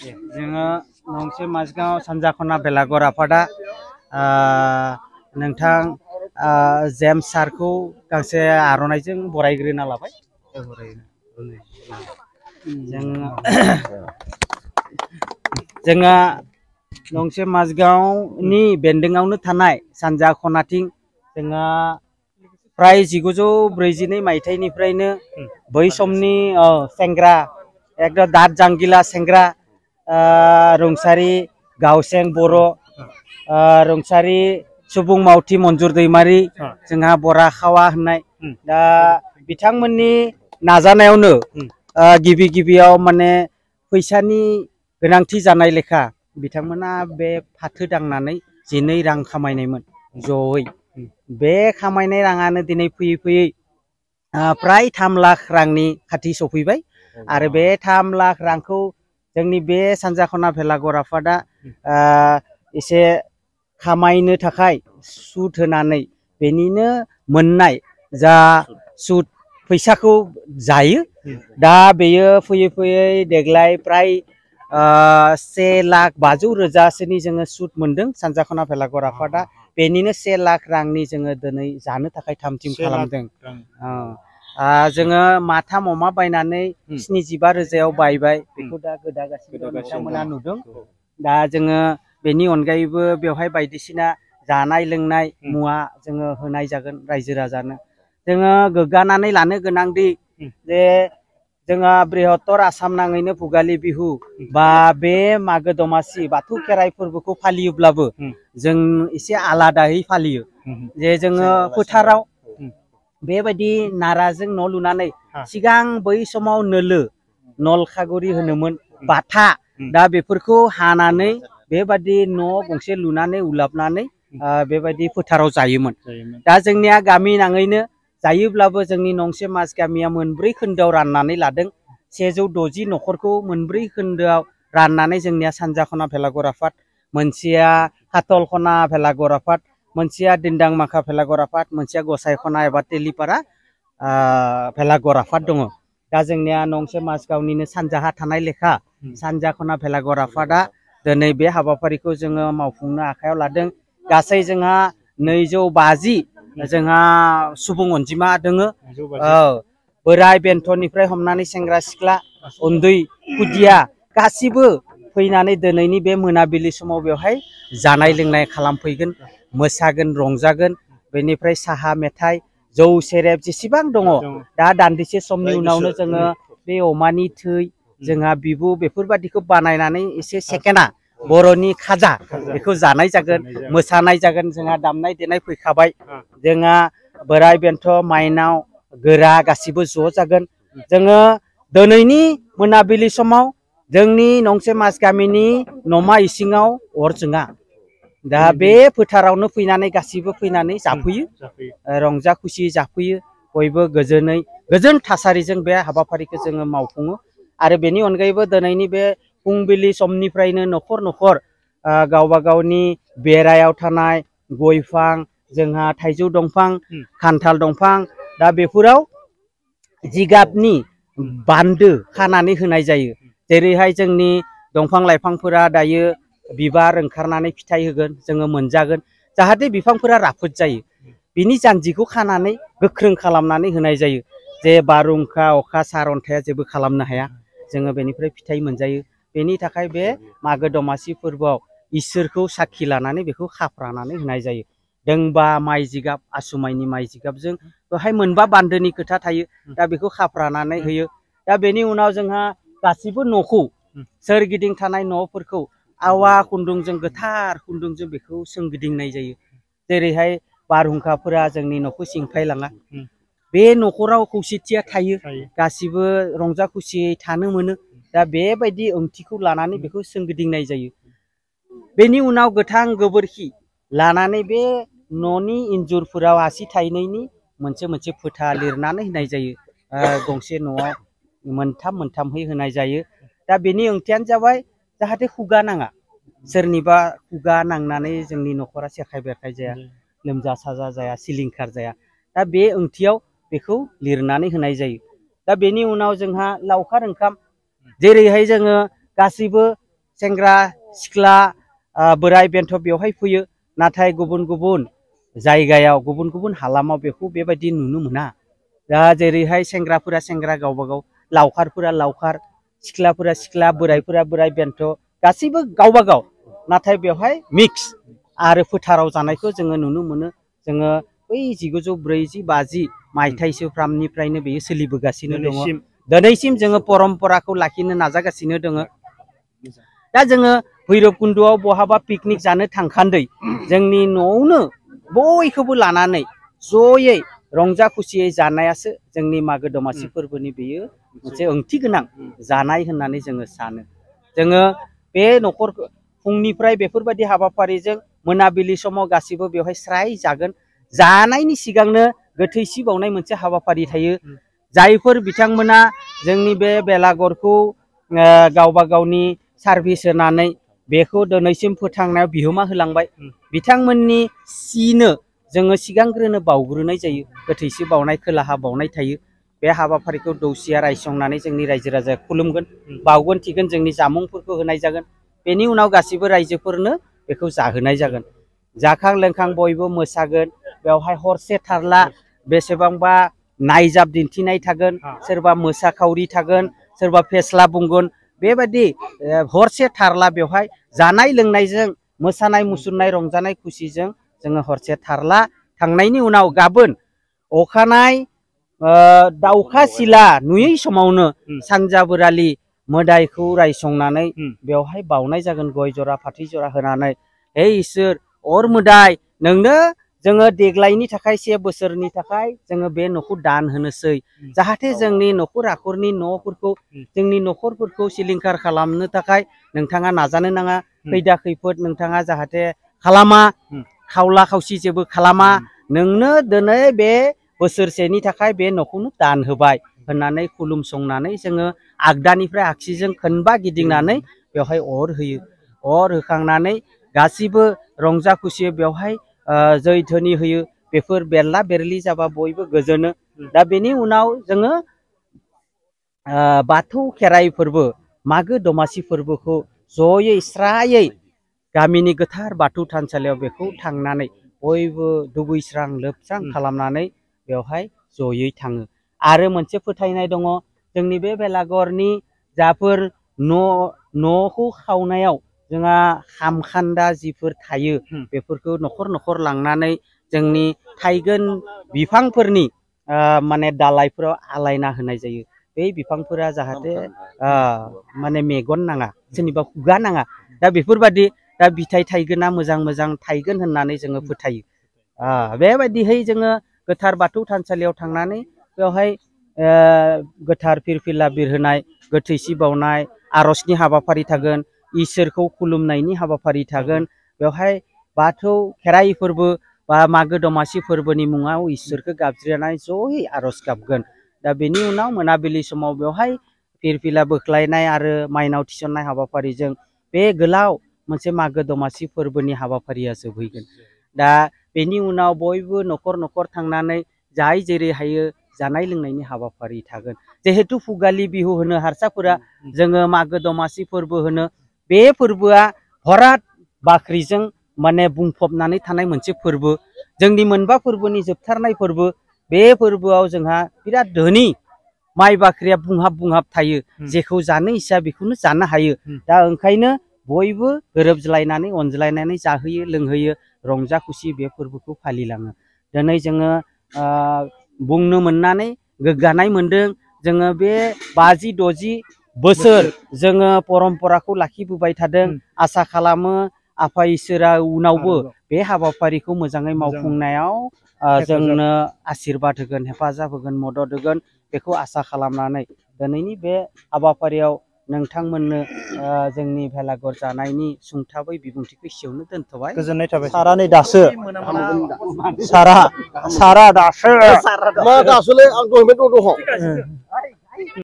जोङो नंसे माजगाव सानजा खना बेलागर आफादा नोंथां जेम्स सारखौ गांसे आर'नाइजों बरायग्रोना लाबाय। जोंहा नंसे माजगावनि बेन्दोंआवनो थानाय सानजा खनाथिं जोंहा प्राय 1942 मायथाइनिफ्रायनो बै समनि सेंग्रा एकदम दाद जांगिला सेंग्रा रुंसारि गावसें बर' रुंसारि सुबुं मावथि मन्जुर दैमारि जोंहा बरा खावा होननाय दा बिथांमोननि नाजानायावनो गिबि गिबियाव माने फैसानि गोनांथि जानाय लेखा बिथांमोना बे फाथो दांनानै 12 रां खामायनायमोन जयै बे खामायनाय राङानो दिनै फैयै फैयै प्राय 3 लाख रांनि खाथि सफैबाय आरो बे 3 लाख रांखौ जोंनि बे सानजा खना भेलाघर आफादा एसे खामायनो थाखाय सुद होनानै बेनिनो मोननाय जा सुद फैसाखौ जायो दा बेयो फैयै फैयै देग्लाय प्राय 1,50,000 जोङो सुद मोनदों सानजा खना भेलाघर आफादा बेनिनो 1 लाख रांनि जोङो दिनै जानो थाखाय थामथिम खालामदों। जोङो माथाम अमा बायनानै 75,000 बायबाय बेखौ दा गोदागासिनो बिथांमोना नुदों। दा जोङो बेनि अनगायैबो बेवहाय बायदिसिना जानाय लोंनाय मुवा जोङो होनाय जागोन रायजो राजानो। जोङो गोग्गानानै लानो गोनांदि जे जोंहा बृहत्तर आसाम नाङैनो भुगालि बिहु बा बे मागो दमासि बाथौ खेराइ फोरबोखौ फालियोब्लाबो जों एसे आलादायै फालियो जे जोङो फोथाराव बेबायदि नाराजों न' लुनानै सिगां बै समाव नोलो नलखागुरि होनोमोन बाथा दा बेफोरखौ हानानै बेबायदि न' गंसे लुनानै उलाबनानै बेबायदि फोथाराव जायोमोन। दा जोंनिया गामि नाङैनो जायोब्लाबो जोंनि नंसे माज गामिया मोनब्रै खोन्दोआव राननानै लादों 160 न'खरखौ मोनब्रै खोन्दोआव राननानै जोंनिया सानजा खना भेलाघर आफाद मोनसेया हातल खना भेलाघर आफाद मोनसेया दिन्दां माखा भेलाघर आफाद मोनसेया गसाइ खना एबा तेलिपारा भेलाघर आफाद दङ। दा जोंनिया नंसे माजगावनिनो सानजाहा थानाय लेखा सानजा खना भेलाघर आफादा दिनै बे हाबाफारिखौ जोङो मावफुंनो आखायाव लादों। गासै जोंहा 250 जोंहा सुबुं अनजिमा दोङो। बोराय बेन्थनिफ्राय हमनानै सेंग्रा सिख्ला उन्दै खुदिया गासिबो फैनानै दिनैनि बे मोनाबिलि समाव बेवहाय जानाय लोंनाय खालामफैगोन मोसागोन रंजागोन बेनिफ्राय साहा मेथाइ जौ सेरेब जेसेबां दङ दा दान्दिसे समनि उनावनो जोङो बे अमानि थै जोंहा बिबु बेफोरबादिखौ बानायनानै एसे सेकेन्डा बर'नि खाजा बेखौ जानाय जागोन मोसानाय जागोन जोंहा दामनाय देनाय फैखाबाय जोंहा बोराय बेन्थ माइनाव गोरा गासिबो ज' जागोन। जोङो दिनैनि मोनाबिलि समाव जोंनि नंसे माज गामिनि नमा इसिङाव अर जोङा दा बे फोथारावनो फैनानै गासिबो फैनानै जाफैयो रंजा खुसि जाफैयो बयबो गोजोनै गोजोन थासारिजों बे हाबाफारिखौ जोङो मावफुङो। आरो बेनि अनगायैबो दिनैनि बे फुंबिलि समनिफ्रायनो न'खर न'खर गावबा गावनि बेरायाव थानाय गय बिफां जोंहा थाइजौ दंफां खान्थाल दंफां दा बेफोराव जिगाबनि बान्दो खानानै होनाय जायो। जेरैहाय जोंनि दंफां लाइफांफोरा दायो बिबार ओंखारनानै फिथाइ होगोन जोङो मोनजागोन जाहाथे बिफांफोरा राफोद जायो बिनि जानजिखौ खानानै गोख्रों खालामनानै होनाय जायो जे बारहुंखा अखा सारअन्थाया जेबो खालामनो हाया जोङो बेनिफ्राय फिथाइ मोनजायो। बेनि थाखाय बे मागो दमासि फोरबोआव इसोरखौ साखि लानानै बेखौ खाफ्रानानै होनाय जायो। दोंबा माइ जिगाब आसु माइनि माइ जिगाबजों बेवहाय मोनबा बान्दोनि खोथा थायो दा बेखौ खाफ्रानानै होयो। दा बेनि उनाव जोंहा गासिबो न'खौ सोरगिदिं थानाय न'फोरखौ आवा खुन्दुंजों गोथार खुन्दुंजों बेखौ सोंगिदिंनाय जायो जेरैहाय बारहुंखाफोरा जोंनि न'खौ सिंफायलाङा बे न'खराव खौसेथिया थायो गासिबो रंजा खुसियै थानो मोनो। दा बेबायदि ओंथिखौ लानानै बेखौ सोंगिदिंनाय जायो। बेनि उनाव गोथां गोबोरखि लानानै बे न'नि इन्जुरफोराव आसि थाइनैनि मोनसे मोनसे फोथा लिरनानै होनाय जायो गंसे न'आव मोनथाम मोनथामहै होनाय जायो। दा बेनि ओंथियानो जाबाय जाहाथे खुगा नाङा सोरनिबा खुगा नांनानै जोंनि न'खरा सेरखाय बेरखाय जाया लोमजा साजा जाया सिलिंखार जाया दा बे ओंथियाव बेखौ लिरनानै होनाय जायो। दा बेनि उनाव जोंहा लावखार ओंखाम जेरैहाय जोङो गासैबो सेंग्रा सिख्ला बोराय बेन्थ बेवहाय फैयो नाथाय गुबुन गुबुन जायगायाव गुबुन गुबुन हालामाव बेखौ बेबायदि नुनो मोना दा जेरैहाय सेंग्राफोरा सेंग्रा गावबा गाव लावखारफोरा लावखार सिख्लाफोरा सिख्ला बोरायफोरा बोराय बेन्थ गासैबो गावबा गाव नाथाय बेवहाय मिक्स आरो फोथाराव जानायखौ जोङो नुनो मोनो जोङो बै 1940-50 मायथाइसोफ्रामनिफ्रायनो बेयो सोलिबोगासिनो दङ दिनैसिम जोङो परम्पराखौ लाखिनो नाजागासिनो दङ दा जोङो भैरबकुन्दआव बहाबा पिकनिक जानो थांखान्दै जोंनि न'आवनो बयखौबो लानानै जयै रंजा खुसियै जानायासो जोंनि मागो दमासि फोरबोनि बेयो मोनसे ओंथि गोनां जानाय होननानै जोङो सानो जोङो बे न'खर फुंनिफ्राय बेफोरबायदि हाबाफारिजों मोनाबिलि समाव गासिबो बेवहाय स्राय जागोन जानायनि सिगांनो गोथैसि बावनाय मोनसे हाबाफारि थायो जायफोर बिथांमोना जोंनि बे बेलागरखौ गावबा गावनि सार्भिस होनानै बेखौ दिनैसिम फोथांनायाव बिहोमा होलांबाय बिथांमोननि सिनो जोङो सिगांग्रोनो बावग्रोनाय जायो गोथैसि बावनाय खोलाहा बावनाय थायो बे हाबाफारिखौ दौसिया रायसंनानै जोंनि रायजो राजाया खुलुमगोन बावगोन थिगोन जोंनि जामुंफोरखौ होनाय जागोन बेनि उनाव गासिबो रायजोफोरनो बेखौ जाहोनाय जागोन जाखां लोंखां बयबो मोसागोन बेवहाय हरसे थारला बेसेबांबा नायजाब दिन्थिनाय थागोन सोरबा मोसाखावरि थागोन सोरबा फेस्ला बुंगोन बेबायदि हरसे थारला बेवहाय जानाय लोंनायजों मोसानाय मुसुरनाय रंजानाय खुसिजों जोङो हरसे थारला थांनायनि उनाव गाबोन अखानाय दाउखा सिला नुयै समावनो सानजा बोरालि मोदायखौ रायसंनानै बेवहाय बावनाय जागोन गय जरा फाथै जरा होनानै हे इसोर अर मोदाय नोंनो जोङो देग्लायनि थाखाय 1 बोसोरनि थाखाय जोङो बे न'खौ दान होनोसै जाहाथे जोंनि न'खर आखरनि न'फोरखौ जोंनि न'खरफोरखौ सिलिंखार खालामनो थाखाय नोंथाङा नाजानो नाङा खैदा खैफोद नोंथाङा जाहाथे खालामा खावला खावसि जेबो खालामा नोंनो दिनै बे बोसोरसेनि थाखाय बे न'खौनो दान होबाय होननानै खुलुमसंनानै जोङो आगदानिफ्राय आगसिजों खोनबा गिदिंनानै बेवहाय अर होयो अर होखांनानै गासिबो रंजा खुसि बेवहाय जै धोनि होयो बेफोर बेरला बेरलि जाबा बयबो गोजोनो दा बेनि उनाव जोङो बाथौ खेराइ फोरबो मागो दमासि फोरबोखौ जयै स्रायै गामिनि गोथार बाथौ थानसालियाव बेखौ थांनानै बयबो दुगैस्रां लोबस्रां खालामनानै बेवहाय जयै थाङो आरो मोनसे फोथायनाय दङ जोंनि बे बेलागरनि जाफोर न'खौ खावनायाव जोंहा खामखान्दा जिफोर थायो बेफोरखौ न'खर न'खर लांनानै जोंनि थाइगोन बिफांफोरनि माने दालाइफोराव आलायना होनाय जायो बे बिफांफोरा जाहाथे माने मेगन नाङा सोरनिबा खुगा नाङा दा बेफोरबायदि दा बिथाइ थाइगोना मोजां मोजां थाइगोन होननानै जोङो फोथायो बेबायदिहै जोङो गोथार बाथौ थानसालियाव थांनानै बेवहाय गोथार फिरफिला बिरहोनाय गोथैसि बावनाय आर'जनि हाबाफारि थागोन इसोरखौ खुलुमनायनि हाबाफारि थागोन बेवहाय बाथौ खेराइ फोरबो बा मागो दमासि फोरबोनि मुङाव इसोरखौ गाबज्रिनानै जयै आर'ज गाबगोन दा बेनि उनाव मोनाबिलि समाव बेवहाय फिरफिला बोख्लायनाय आरो माइनाव थिसननाय हाबाफारिजों बे गोलाव मोनसे मागो दमासि फोरबोनि हाबाफारिया जोबहैगोन दा बेनि उनाव बयबो न'खर न'खर थांनानै जाय जेरै हायो जानाय लोंनायनि हाबाफारि थागोन जिहेतु भुगालि बिहु होनो हारसाफोरा जोङो मागो दमासि फोरबो होनो बे फोरबोआ हरात बाख्रिजों माने बुंफबनानै थानाय मोनसे फोरबो जोंनि मोनबा फोरबोनि जोबथारनाय फोरबो बे फोरबोआव जोंहा बिराद धोनि माइ बाख्रिया बुंहाब थायो जेखौ जानो इच्छा बेखौनो जानो हायो दा ओंखायनो बयबो गोरोबज्लायनानै अनज्लायनानै जाहोयो लोंहोयो रंजा खुसि बे फोरबोखौ फालिलाङो दिनै जोङो बुंनो मोननानै गोग्गानाय मोनदों जोङो बे 50-60 बोसोर जोङो परम्पराखौ लाखिबोबाय थादों आसा खालामो आफा इसोरा उनावबो बे हाबाफारिखौ मोजाङै मावफुंनायाव जोंनो आशीर्बाद होगोन हेफाजाब होगोन मदद होगोन बेखौ आसा खालामनानै दिनैनि बे हाबाफारियाव नोंथांमोननो जोंनि भेलाघर जानायनि सुंथाबै बिबुंथिखौ एसेयावनो दोनथ'बाय गोजोननाय थाबाय सारा नै दासो सारा दासो मा दासोलै आं दहायनिफ्राय दङ